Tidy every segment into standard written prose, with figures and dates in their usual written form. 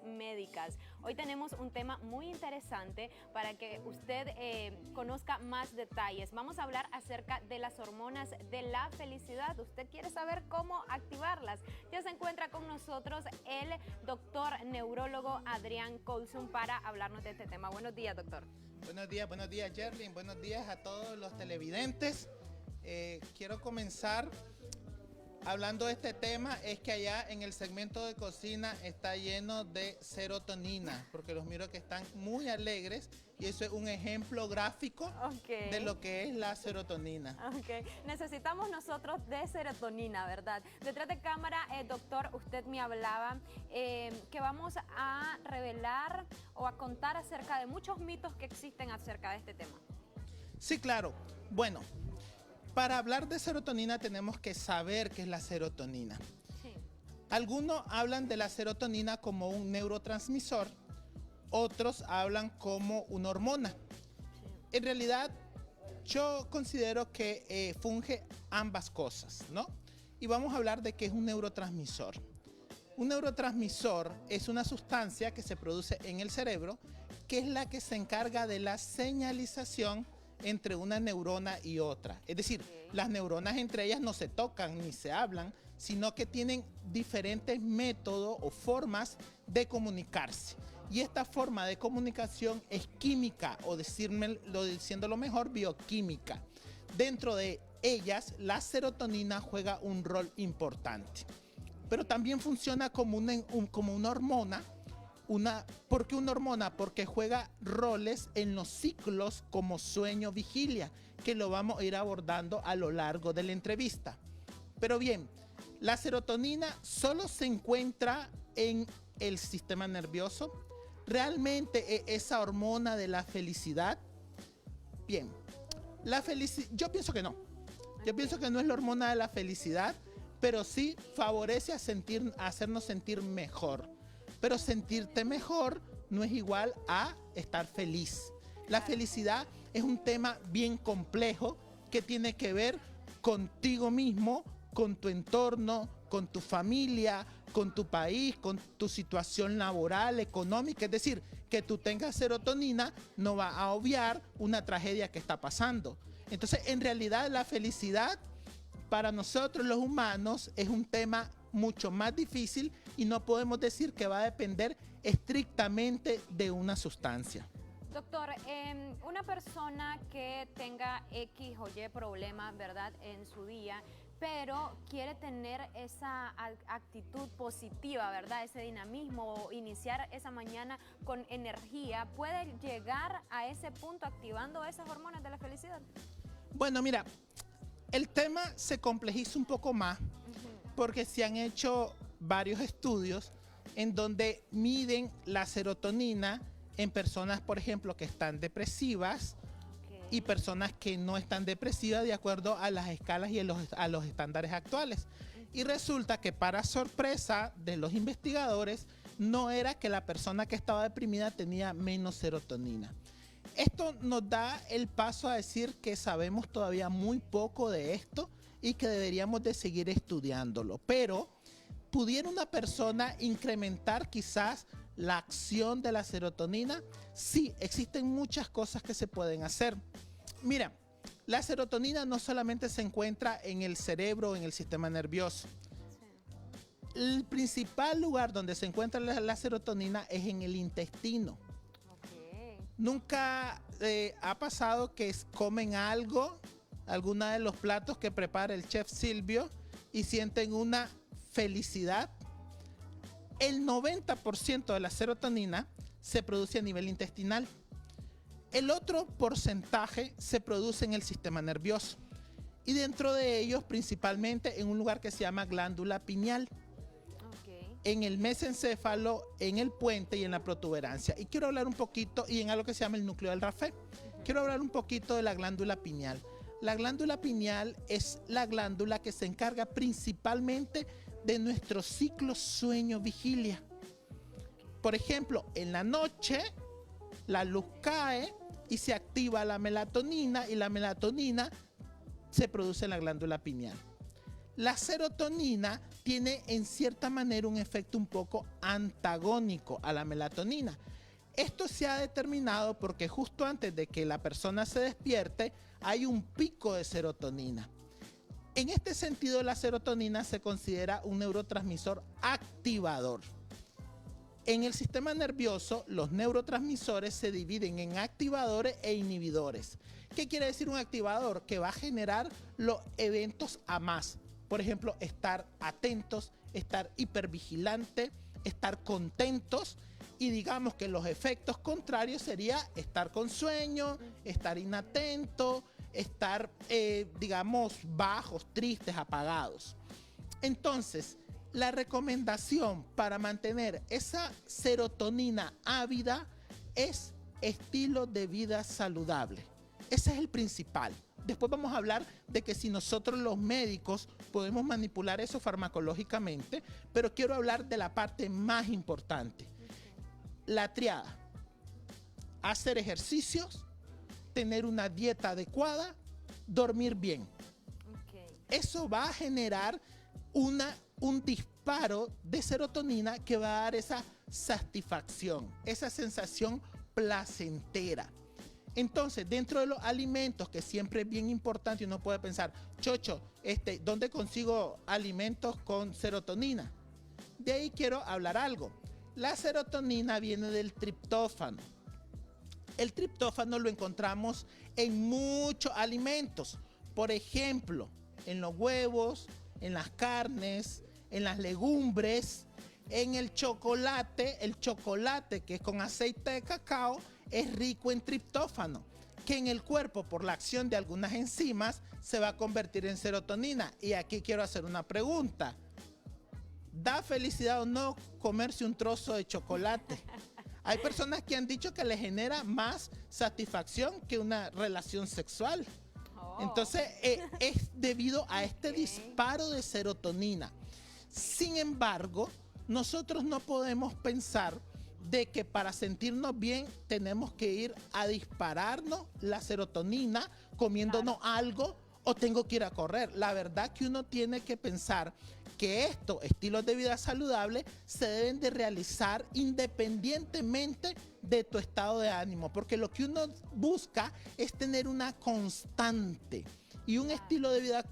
médicas. Hoy tenemos un tema muy interesante para que usted conozca más detalles. Vamos a hablar acerca de las hormonas de la felicidad. ¿Usted quiere saber cómo activarlas? Ya se encuentra con nosotros el doctor neurólogo Adrián Coulson para hablarnos de este tema. Buenos días, doctor. Buenos días, Jerlyn. Buenos días a todos los televidentes. Quiero comenzar hablando de este tema. Es que allá en el segmento de cocina está lleno de serotonina, porque los miro que están muy alegres y eso es un ejemplo gráfico de lo que es la serotonina. Necesitamos nosotros de serotonina, ¿verdad? Detrás de cámara, doctor, usted me hablaba que vamos a revelar o a contar acerca de muchos mitos que existen acerca de este tema. Sí, claro. Bueno, para hablar de serotonina tenemos que saber qué es la serotonina. Sí. Algunos hablan de la serotonina como un neurotransmisor, otros hablan como una hormona. Sí. En realidad, yo considero que funge ambas cosas, ¿no? Y vamos a hablar de qué es un neurotransmisor. Un neurotransmisor es una sustancia que se produce en el cerebro, que es la que se encarga de la señalización entre una neurona y otra. Es decir, las neuronas entre ellas no se tocan ni se hablan, sino que tienen diferentes métodos o formas de comunicarse. Y esta forma de comunicación es química, o diciéndolo mejor, bioquímica. Dentro de ellas, la serotonina juega un rol importante. Pero también funciona como una hormona. ¿Por qué una hormona? Porque juega roles en los ciclos como sueño-vigilia, que lo vamos a ir abordando a lo largo de la entrevista. Pero bien, la serotonina solo se encuentra en el sistema nervioso. ¿Realmente es esa hormona de la felicidad? Bien, yo pienso que no. Yo pienso que no es la hormona de la felicidad, pero sí favorece a hacernos sentir mejor. Pero sentirte mejor no es igual a estar feliz. La felicidad es un tema bien complejo que tiene que ver contigo mismo, con tu entorno, con tu familia, con tu país, con tu situación laboral, económica. Es decir, que tú tengas serotonina no va a obviar una tragedia que está pasando. Entonces, en realidad, la felicidad para nosotros los humanos es un tema mucho más difícil y no podemos decir que va a depender estrictamente de una sustancia. Doctor, una persona que tenga X o Y problema, ¿verdad?, en su día, pero quiere tener esa actitud positiva, ¿verdad?, ese dinamismo, o iniciar esa mañana con energía, ¿puede llegar a ese punto activando esas hormonas de la felicidad? Bueno, mira, el tema se complejiza un poco más porque se han hecho varios estudios en donde miden la serotonina en personas, por ejemplo, que están depresivas y personas que no están depresivas de acuerdo a las escalas y a los estándares actuales. Y resulta que, para sorpresa de los investigadores, no era que la persona que estaba deprimida tenía menos serotonina. Esto nos da el paso a decir que sabemos todavía muy poco de esto y que deberíamos de seguir estudiándolo. Pero, ¿pudiera una persona incrementar quizás la acción de la serotonina? Sí, existen muchas cosas que se pueden hacer. Mira, la serotonina no solamente se encuentra en el cerebro o en el sistema nervioso. El principal lugar donde se encuentra la serotonina es en el intestino. ¿Nunca ha pasado que comen alguna de los platos que prepara el chef Silvio y sienten una felicidad? El 90% de la serotonina se produce a nivel intestinal. El otro porcentaje se produce en el sistema nervioso. Y dentro de ellos, principalmente en un lugar que se llama glándula pineal. En el mesencéfalo, en el puente y en la protuberancia. Y quiero hablar un poquito, y en algo que se llama el núcleo del Raffet. Quiero hablar un poquito de la glándula pineal. La glándula pineal es la glándula que se encarga principalmente de nuestro ciclo sueño-vigilia. Por ejemplo, en la noche la luz cae y se activa la melatonina, y la melatonina se produce en la glándula pineal. La serotonina tiene en cierta manera un efecto un poco antagónico a la melatonina. Esto se ha determinado porque justo antes de que la persona se despierte hay un pico de serotonina. En este sentido, la serotonina se considera un neurotransmisor activador. En el sistema nervioso, los neurotransmisores se dividen en activadores e inhibidores. ¿Qué quiere decir un activador? Que va a generar los eventos a más. Por ejemplo, estar atentos, estar hipervigilante, estar contentos, y digamos que los efectos contrarios sería estar con sueño, estar inatento, estar, digamos, bajos, tristes, apagados. Entonces, la recomendación para mantener esa serotonina ávida es estilo de vida saludable. Ese es el principal. Después vamos a hablar de que si nosotros los médicos podemos manipular eso farmacológicamente, pero quiero hablar de la parte más importante. La triada: hacer ejercicios, tener una dieta adecuada, dormir bien. Eso va a generar un disparo de serotonina que va a dar esa satisfacción, esa sensación placentera. Entonces, dentro de los alimentos, que siempre es bien importante, uno puede pensar, Chocho, ¿dónde consigo alimentos con serotonina? De ahí quiero hablar algo. La serotonina viene del triptófano. El triptófano lo encontramos en muchos alimentos. Por ejemplo, en los huevos, en las carnes, en las legumbres, en el chocolate. El chocolate, que es con aceite de cacao, es rico en triptófano, que en el cuerpo, por la acción de algunas enzimas, se va a convertir en serotonina. Y aquí quiero hacer una pregunta. ¿Da felicidad o no comerse un trozo de chocolate? Hay personas que han dicho que les genera más satisfacción que una relación sexual. Entonces, es debido a este disparo de serotonina. Sin embargo, nosotros no podemos pensar de que para sentirnos bien tenemos que ir a dispararnos la serotonina comiéndonos algo o tengo que ir a correr. La verdad que uno tiene que pensar que estos estilos de vida saludables se deben de realizar independientemente de tu estado de ánimo, porque lo que uno busca es tener una constante y un estilo de vida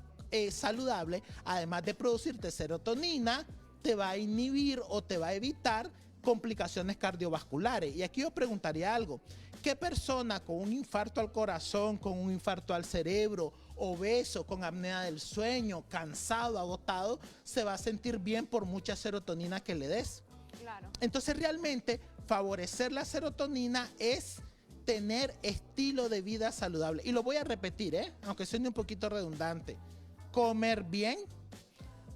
saludable, además de producirte serotonina, te va a inhibir o te va a evitar complicaciones cardiovasculares. Y aquí yo preguntaría algo: ¿qué persona con un infarto al corazón, con un infarto al cerebro, obeso, con apnea del sueño, cansado, agotado, se va a sentir bien por mucha serotonina que le des? Claro. Entonces realmente favorecer la serotonina es tener estilo de vida saludable. Y lo voy a repetir, aunque suene un poquito redundante: comer bien,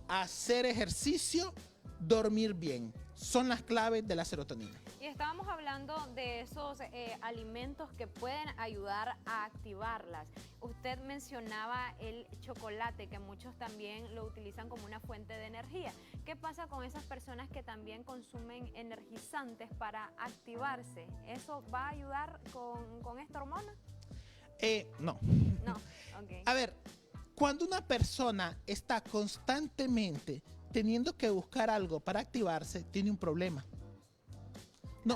hacer ejercicio, dormir bien. Son las claves de la serotonina. Y estábamos hablando de esos alimentos que pueden ayudar a activarlas. Usted mencionaba el chocolate, que muchos también lo utilizan como una fuente de energía. ¿Qué pasa con esas personas que también consumen energizantes para activarse? ¿Eso va a ayudar con esta hormona? No. No, ok. A ver, cuando una persona está constantemente teniendo que buscar algo para activarse, tiene un problema.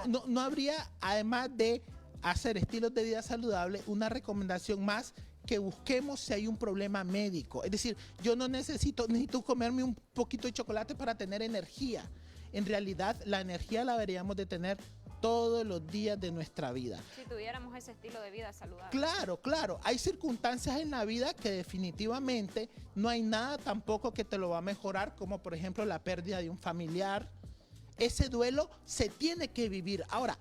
No habría, además de hacer estilos de vida saludables, una recomendación más que busquemos si hay un problema médico. Es decir, yo no necesito comerme un poquito de chocolate para tener energía. En realidad, la energía la deberíamos de tener todos los días de nuestra vida. Si tuviéramos ese estilo de vida saludable. Claro, claro. Hay circunstancias en la vida que definitivamente no hay nada tampoco que te lo va a mejorar, como por ejemplo la pérdida de un familiar. Ese duelo se tiene que vivir. Ahora,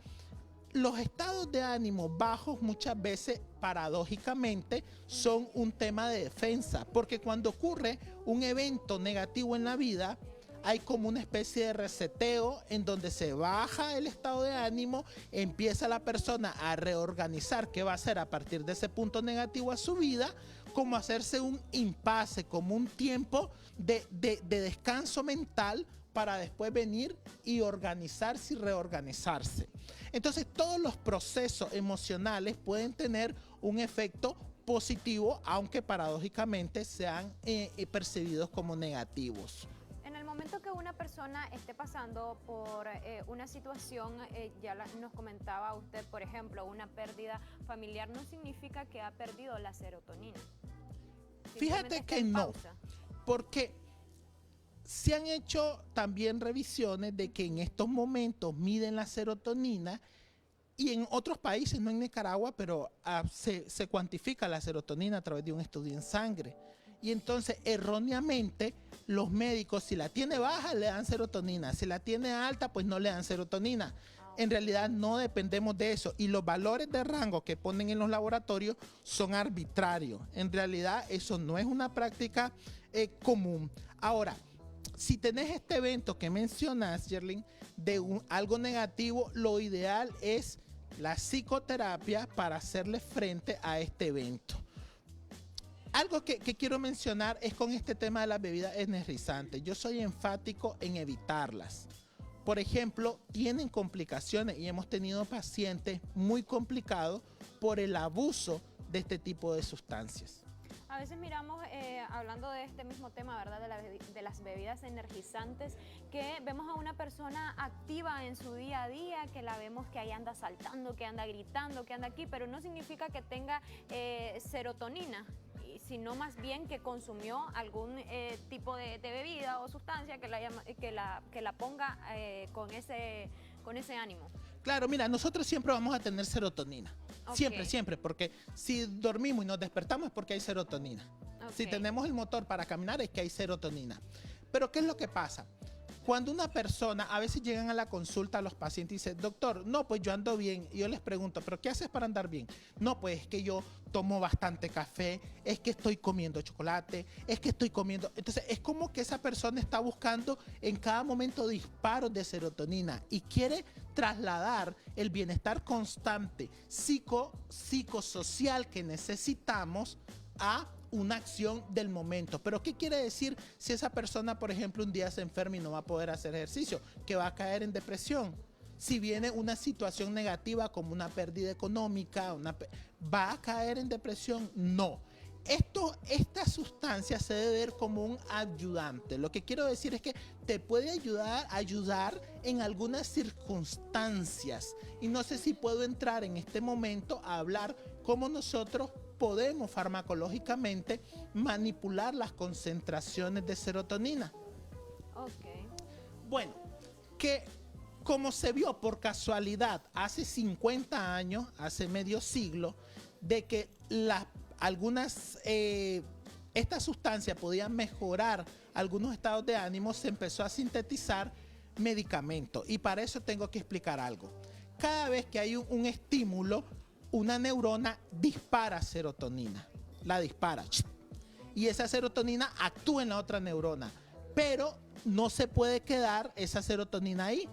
los estados de ánimo bajos muchas veces, paradójicamente, son un tema de defensa, porque cuando ocurre un evento negativo en la vida, hay como una especie de reseteo en donde se baja el estado de ánimo, empieza la persona a reorganizar qué va a hacer a partir de ese punto negativo a su vida, como hacerse un impasse, como un tiempo de descanso mental para después venir y organizarse y reorganizarse. Entonces, todos los procesos emocionales pueden tener un efecto positivo, aunque paradójicamente sean percibidos como negativos. En el momento que una persona esté pasando por una situación, nos comentaba usted, por ejemplo, una pérdida familiar, no significa que ha perdido la serotonina. Fíjate que no, porque se han hecho también revisiones de que en estos momentos miden la serotonina y en otros países, no en Nicaragua, pero se cuantifica la serotonina a través de un estudio en sangre. Y entonces, erróneamente, los médicos, si la tiene baja, le dan serotonina. Si la tiene alta, pues no le dan serotonina. En realidad no dependemos de eso. Y los valores de rango que ponen en los laboratorios son arbitrarios. En realidad eso no es una práctica común. Ahora, si tenés este evento que mencionas, Yerlin, de algo negativo, lo ideal es la psicoterapia para hacerle frente a este evento. Algo que quiero mencionar es con este tema de las bebidas energizantes. Yo soy enfático en evitarlas. Por ejemplo, tienen complicaciones y hemos tenido pacientes muy complicados por el abuso de este tipo de sustancias. A veces miramos, hablando de este mismo tema, ¿verdad? De las bebidas energizantes, que vemos a una persona activa en su día a día, que la vemos que ahí anda saltando, que anda gritando, que anda aquí, pero no significa que tenga serotonina, sino más bien que consumió algún tipo de bebida o sustancia que la ponga con ese ánimo. Claro, mira, nosotros siempre vamos a tener serotonina. Okay. Siempre, porque si dormimos y nos despertamos es porque hay serotonina. Okay. Si tenemos el motor para caminar es que hay serotonina. Pero ¿qué es lo que pasa? Cuando una persona, a veces llegan a la consulta a los pacientes y dicen, doctor, no, pues yo ando bien. Y yo les pregunto, ¿pero qué haces para andar bien? No, pues es que yo tomo bastante café, es que estoy comiendo chocolate, es que estoy comiendo... Entonces, es como que esa persona está buscando en cada momento disparos de serotonina y quiere trasladar el bienestar constante psicosocial que necesitamos a una acción del momento. Pero ¿qué quiere decir si esa persona, por ejemplo, un día se enferma y no va a poder hacer ejercicio? Que va a caer en depresión. Si viene una situación negativa como una pérdida económica, ¿va a caer en depresión? No. Esta sustancia se debe ver como un ayudante. Lo que quiero decir es que te puede ayudar en algunas circunstancias. Y no sé si puedo entrar en este momento a hablar cómo nosotros podemos farmacológicamente manipular las concentraciones de serotonina. Okay. Bueno, que como se vio por casualidad hace 50 años, hace medio siglo, de que esta sustancia podía mejorar algunos estados de ánimo, se empezó a sintetizar medicamentos. Y para eso tengo que explicar algo. Cada vez que hay un estímulo, una neurona dispara serotonina, la dispara. Y esa serotonina actúa en la otra neurona, pero no se puede quedar esa serotonina ahí.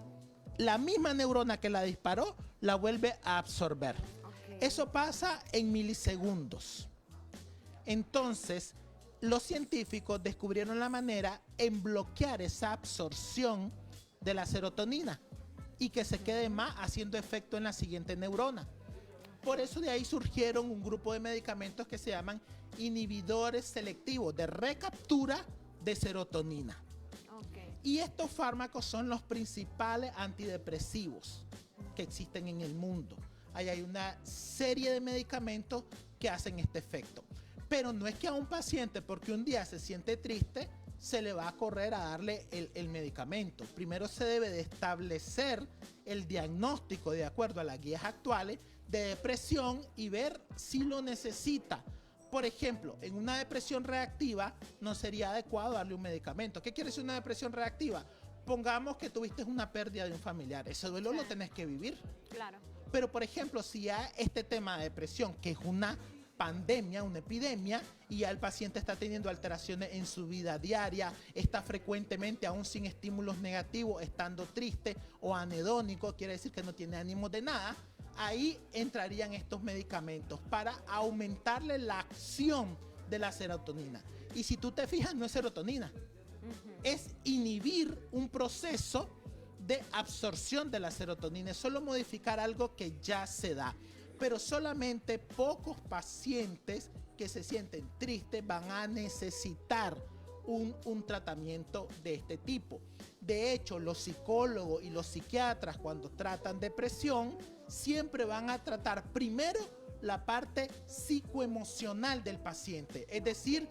La misma neurona que la disparó la vuelve a absorber. Okay. Eso pasa en milisegundos. Entonces, los científicos descubrieron la manera en bloquear esa absorción de la serotonina y que se quede más haciendo efecto en la siguiente neurona. Por eso de ahí surgieron un grupo de medicamentos que se llaman inhibidores selectivos de recaptura de serotonina. Okay. Y estos fármacos son los principales antidepresivos que existen en el mundo. Ahí hay una serie de medicamentos que hacen este efecto. Pero no es que a un paciente, porque un día se siente triste, se le va a correr a darle el medicamento. Primero se debe de establecer el diagnóstico de acuerdo a las guías actuales de depresión y ver si lo necesita. Por ejemplo, en una depresión reactiva no sería adecuado darle un medicamento. ¿Qué quiere decir una depresión reactiva? Pongamos que tuviste una pérdida de un familiar. Ese duelo lo tenés que vivir. Claro. Pero, por ejemplo, si hay este tema de depresión, que es una pandemia, una epidemia, y ya el paciente está teniendo alteraciones en su vida diaria, está frecuentemente, aún sin estímulos negativos, estando triste o anhedónico, quiere decir que no tiene ánimo de nada, ahí entrarían estos medicamentos para aumentarle la acción de la serotonina. Y si tú te fijas, no es serotonina, es inhibir un proceso de absorción de la serotonina, es solo modificar algo que ya se da. pero solamente pocos pacientes que se sienten tristes van a necesitar un tratamiento de este tipo. De hecho, los psicólogos y los psiquiatras, cuando tratan depresión, siempre van a tratar primero la parte psicoemocional del paciente, es decir,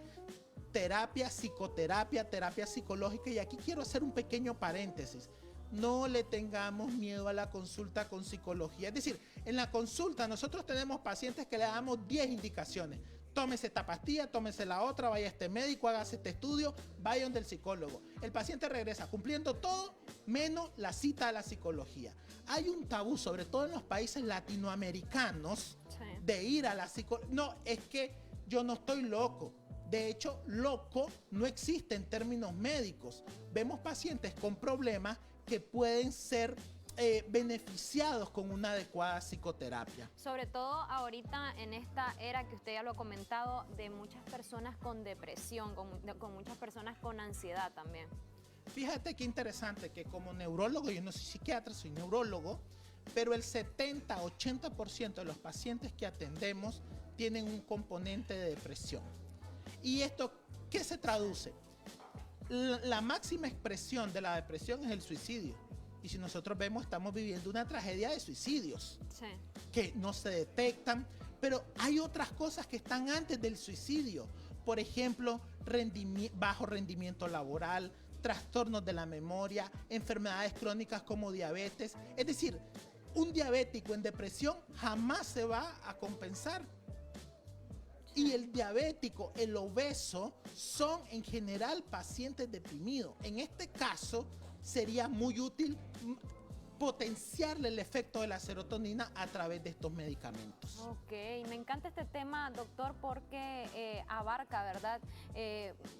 terapia, psicoterapia, terapia psicológica. Y aquí quiero hacer un pequeño paréntesis. No le tengamos miedo a la consulta con psicología. Es decir, en la consulta nosotros tenemos pacientes que le damos 10 indicaciones. Tómese esta pastilla, tómese la otra, vaya a este médico, hágase este estudio, vaya donde el psicólogo. El paciente regresa cumpliendo todo menos la cita a la psicología. Hay un tabú, sobre todo en los países latinoamericanos, de ir a la psicología. No, es que yo no estoy loco. De hecho, loco no existe en términos médicos. Vemos pacientes con problemas que pueden ser beneficiados con una adecuada psicoterapia. Sobre todo ahorita en esta era que usted ya lo ha comentado, de muchas personas con depresión, con muchas personas con ansiedad también. Fíjate qué interesante que como neurólogo, yo no soy psiquiatra, soy neurólogo, pero el 70-80% de los pacientes que atendemos tienen un componente de depresión. ¿Y esto qué se traduce? La máxima expresión de la depresión es el suicidio. Y si nosotros vemos, estamos viviendo una tragedia de suicidios que no se detectan, pero hay otras cosas que están antes del suicidio. Por ejemplo, bajo rendimiento laboral, trastornos de la memoria, enfermedades crónicas como diabetes. Es decir, un diabético en depresión jamás se va a compensar. Y el diabético, el obeso, son en general pacientes deprimidos. En este caso, sería muy útil potenciarle el efecto de la serotonina a través de estos medicamentos. Ok, me encanta este tema, doctor, porque abarca, ¿verdad?,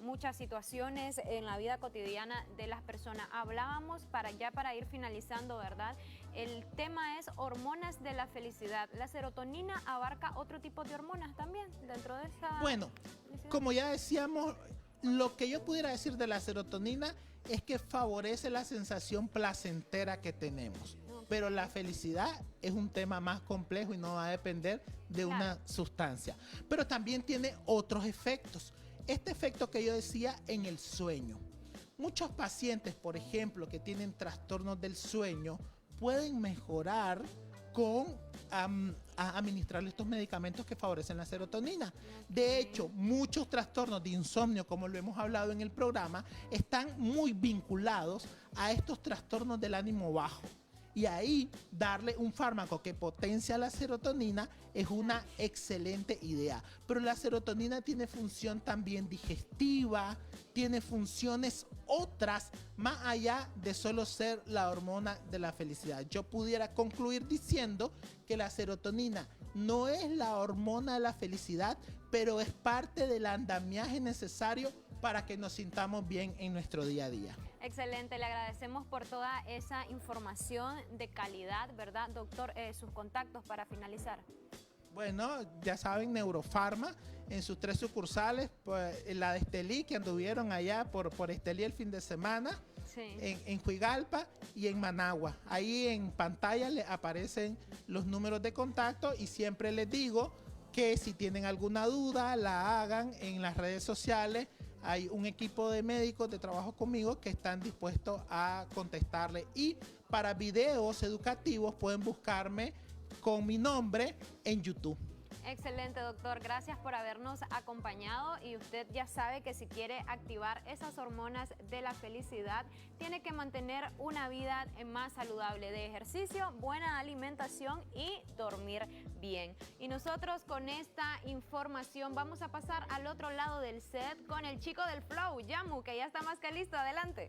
muchas situaciones en la vida cotidiana de las personas. Hablábamos para ir finalizando, ¿verdad? El tema es hormonas de la felicidad. ¿La serotonina abarca otro tipo de hormonas también dentro de esa? Bueno, felicidad? Como ya decíamos, lo que yo pudiera decir de la serotonina es que favorece la sensación placentera que tenemos. Pero la felicidad es un tema más complejo y no va a depender de una sustancia. Pero también tiene otros efectos. Este efecto que yo decía en el sueño. Muchos pacientes, por ejemplo, que tienen trastornos del sueño, pueden mejorar con administrar estos medicamentos que favorecen la serotonina. De hecho, muchos trastornos de insomnio, como lo hemos hablado en el programa, están muy vinculados a estos trastornos del ánimo bajo. Y ahí darle un fármaco que potencia la serotonina es una excelente idea. Pero la serotonina tiene función también digestiva, tiene funciones otras más allá de solo ser la hormona de la felicidad. Yo pudiera concluir diciendo que la serotonina no es la hormona de la felicidad, pero es parte del andamiaje necesario para que nos sintamos bien en nuestro día a día. Excelente, le agradecemos por toda esa información de calidad, ¿verdad, doctor? Sus contactos para finalizar. Bueno, ya saben, Neurofarma en sus 3 sucursales, pues, la de Estelí, que anduvieron allá por Estelí el fin de semana, en Huigalpa y en Managua. Ahí en pantalla les aparecen los números de contacto y siempre les digo que si tienen alguna duda, la hagan en las redes sociales. Hay un equipo de médicos de trabajo conmigo que están dispuestos a contestarle. Y para videos educativos pueden buscarme con mi nombre en YouTube. Excelente, doctor. Gracias por habernos acompañado y usted ya sabe que si quiere activar esas hormonas de la felicidad, tiene que mantener una vida más saludable de ejercicio, buena alimentación y dormir bien. Y nosotros con esta información vamos a pasar al otro lado del set con el chico del flow, Yamu, que ya está más que listo. Adelante.